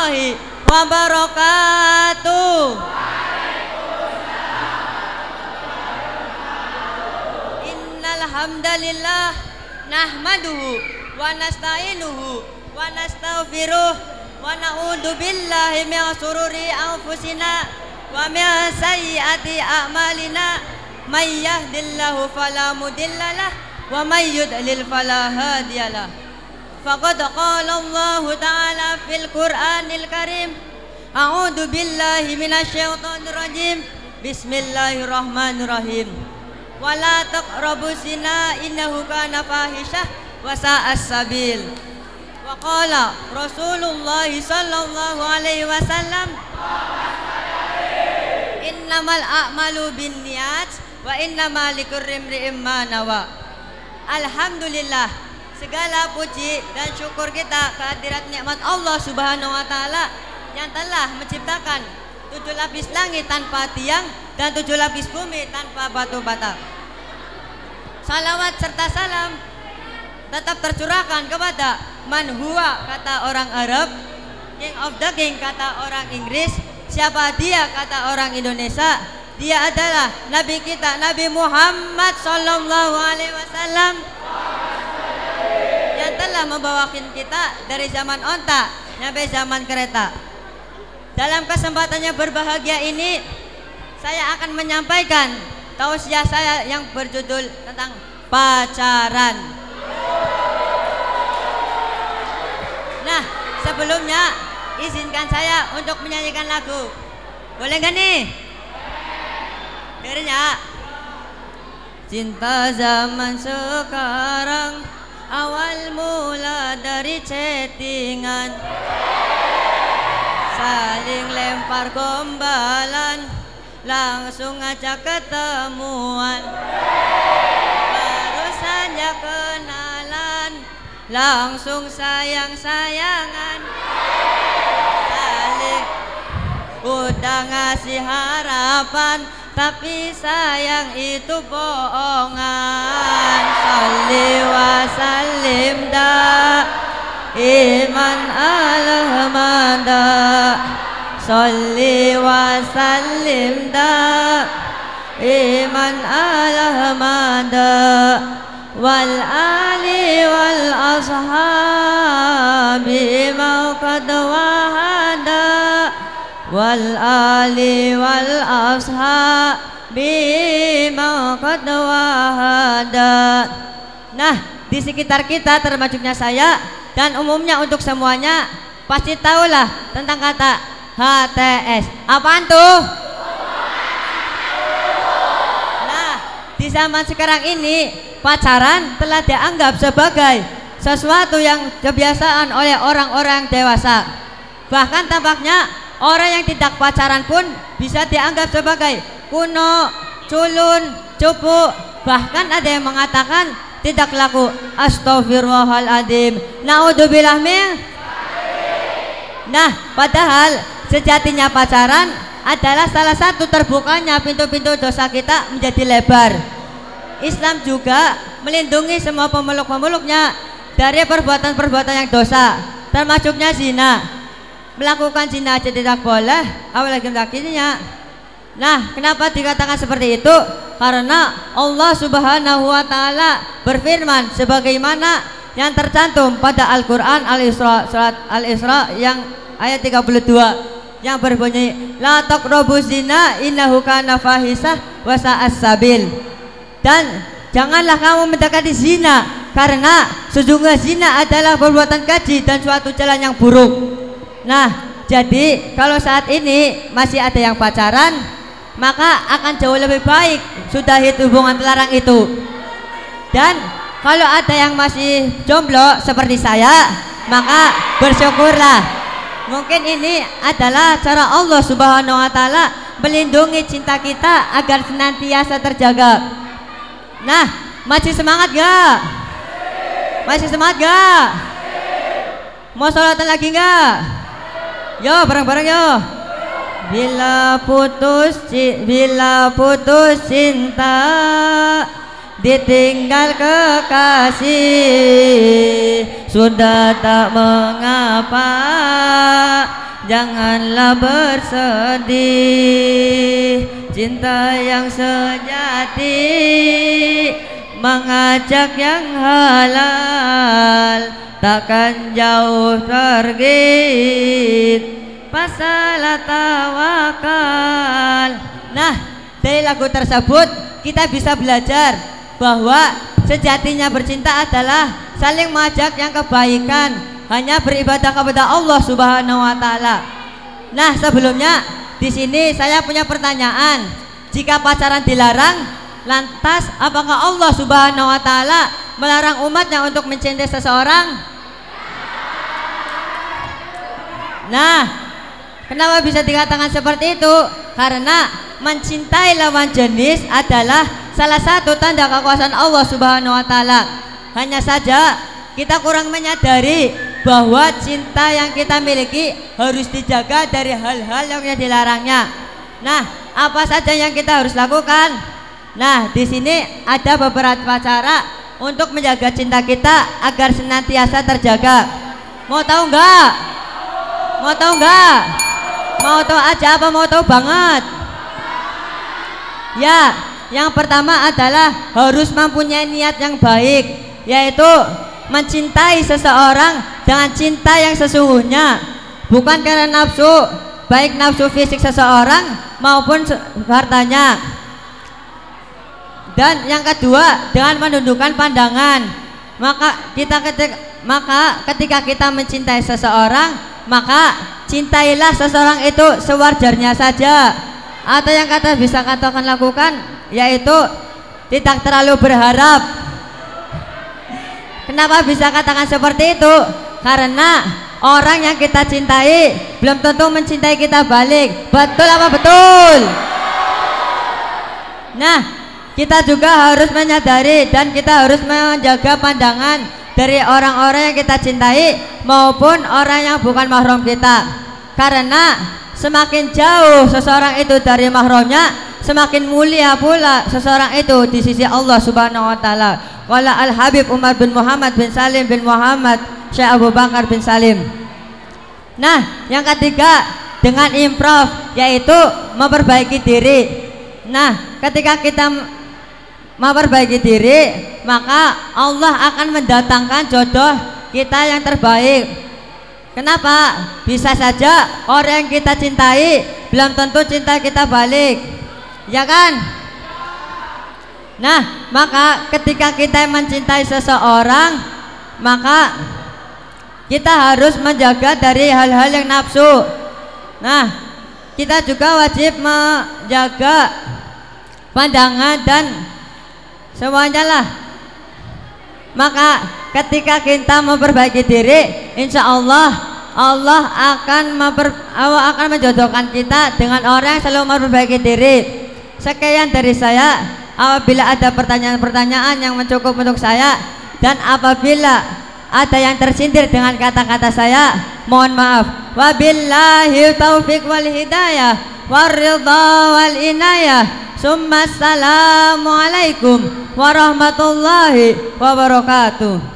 warahmatullahi wabarakatuh. Innal hamdalillah nahmaduhu wa nasta'inuhu wa nastaghfiruh wa na'udzu billahi min shururi anfusina wa min sayyiati a'malina may yahdihillahu fala mudhillalah wa may yudlil fala hadiyalah. Faqad qala Allah ta'ala fil Qur'anil Karim a'udzu billahi minasyaitonir rajim bismillahirrahmanirrahim wala taqrabuz zina innahu kana fahisyah wa sa'as sabil. Wa qala Rasulullah sallallahu alaihi wasallam innamal a'malu binniyat wa innamal likulli imri'in ma nawa. Alhamdulillah, segala puji dan syukur kita kehadirat nikmat Allah Subhanahu wa taala yang telah menciptakan 7 lapis langit tanpa tiang dan 7 lapis bumi tanpa batu bata. Salawat serta salam tetap tercurahkan kepada man huwa kata orang Arab, king of the king kata orang Inggris. Siapa dia kata orang Indonesia? Dia adalah Nabi kita, Nabi Muhammad sallallahu alaihi wasallam yang telah membawakan kita dari zaman onta sampai zaman kereta. Dalam kesempatannya berbahagia ini, saya akan menyampaikan tausiah saya yang berjudul tentang pacaran. Nah, sebelumnya izinkan saya untuk menyanyikan lagu. Boleh gak nih? Dengerin ya. Cinta zaman sekarang awal mula dari chattingan, saling lempar gombalan, langsung ajak ketemuan, baru saja kenalan, langsung sayang-sayangan, saling udah ngasih harapan, tapi sayang itu bohongan. Sholli wa sallim da iman al-hamada, sholli wa sallim da iman al-hamada wal ali wal ashabi mauqad wahada wal ali wal ashabi mauqad wahada. Nah, di sekitar kita termasuknya saya dan umumnya untuk semuanya pasti tahulah tentang kata HTS. Apaan tuh? Nah, di zaman sekarang ini pacaran telah dianggap sebagai sesuatu yang kebiasaan oleh orang-orang dewasa. Bahkan tampaknya orang yang tidak pacaran pun bisa dianggap sebagai kuno, culun, cupu. Bahkan ada yang mengatakan tidak laku. Astaghfirullahaladzim. Naudzubillah min. Nah, padahal sejatinya pacaran adalah salah satu terbukanya pintu-pintu dosa kita menjadi lebar. Islam juga melindungi semua pemeluk-pemeluknya dari perbuatan-perbuatan yang dosa, termasuknya zina. Melakukan zina aja tidak boleh, apalagi melakukannya. Nah, kenapa dikatakan seperti itu? Karena Allah Subhanahu wa taala berfirman sebagaimana yang tercantum pada Al-Qur'an Al-Isra, surat Al-Isra yang ayat 32 yang berbunyi la taqrabuz zina innahu kana fahisah wa sa'as sabil. Dan janganlah kamu mendekati zina karena sesungguhnya zina adalah perbuatan keji dan suatu jalan yang buruk. Nah, jadi kalau saat ini masih ada yang pacaran, maka akan jauh lebih baik sudahi hubungan terlarang itu. Dan kalau ada yang masih jomblo seperti saya, maka bersyukurlah. Mungkin ini adalah cara Allah Subhanahu wa taala melindungi cinta kita agar senantiasa terjaga. Nah, masih semangat gak? Masih semangat gak? Mau sholatan lagi gak? Yo, bareng-bareng yo. Bila putus cinta, ditinggal kekasih, sudah tak mengapa, janganlah bersedih. Cinta yang sejati mengajak yang halal, takkan jauh pergi masalah tawakal. Nah, dari lagu tersebut kita bisa belajar bahwa sejatinya bercinta adalah saling mengajak yang kebaikan, hanya beribadah kepada Allah Subhanahu wa taala. Nah, sebelumnya di sini saya punya pertanyaan. Jika pacaran dilarang, lantas apakah Allah Subhanahu wa taala melarang umatnya untuk mencintai seseorang? Nah, kenapa bisa dikatakan seperti itu? Karena mencintai lawan jenis adalah salah satu tanda kekuasaan Allah Subhanahu wa taala. Hanya saja kita kurang menyadari bahwa cinta yang kita miliki harus dijaga dari hal-hal yang dilarangnya. Nah, apa saja yang kita harus lakukan? Nah, di sini ada beberapa cara untuk menjaga cinta kita agar senantiasa terjaga. Mau tahu enggak? Mau tahu enggak? Mau tahu aja apa mau tahu banget? Ya, yang pertama adalah harus mempunyai niat yang baik, yaitu mencintai seseorang dengan cinta yang sesungguhnya, bukan karena nafsu, baik nafsu fisik seseorang maupun hartanya. Dan yang kedua, dengan menundukkan pandangan. Maka ketika kita mencintai seseorang, maka cintailah seseorang itu sewajarnya saja. Atau yang kita bisa katakan lakukan, yaitu tidak terlalu berharap. Kenapa bisa katakan seperti itu? Karena orang yang kita cintai belum tentu mencintai kita balik. Betul apa betul? Nah, kita juga harus menyadari dan kita harus menjaga pandangan dari orang-orang yang kita cintai maupun orang yang bukan mahram kita. Karena semakin jauh seseorang itu dari mahramnya, semakin mulia pula seseorang itu di sisi Allah Subhanahu wa taala. Qala Al-Habib Umar bin Muhammad bin Salim bin Muhammad Syekh Abu Bakar bin Salim. Nah, yang ketiga, dengan improv, yaitu memperbaiki diri. Nah, ketika kita memperbaiki diri, maka Allah akan mendatangkan jodoh kita yang terbaik. Kenapa? Bisa saja orang yang kita cintai belum tentu cinta kita balik, ya kan? Nah, maka ketika kita mencintai seseorang, maka kita harus menjaga dari hal-hal yang nafsu. Nah, kita juga wajib menjaga pandangan dan semuanya lah. Maka ketika kita memperbaiki diri, insya Allah akan menjodohkan kita dengan orang yang selalu memperbaiki diri. Sekian dari saya. Apabila ada pertanyaan-pertanyaan yang mencukup untuk saya, dan apabila ada yang tersindir dengan kata-kata saya, mohon maaf. Wabillahi taufiq wal hidayah waridha wal inayah. Summa assalamualaikum warahmatullahi wabarakatuh.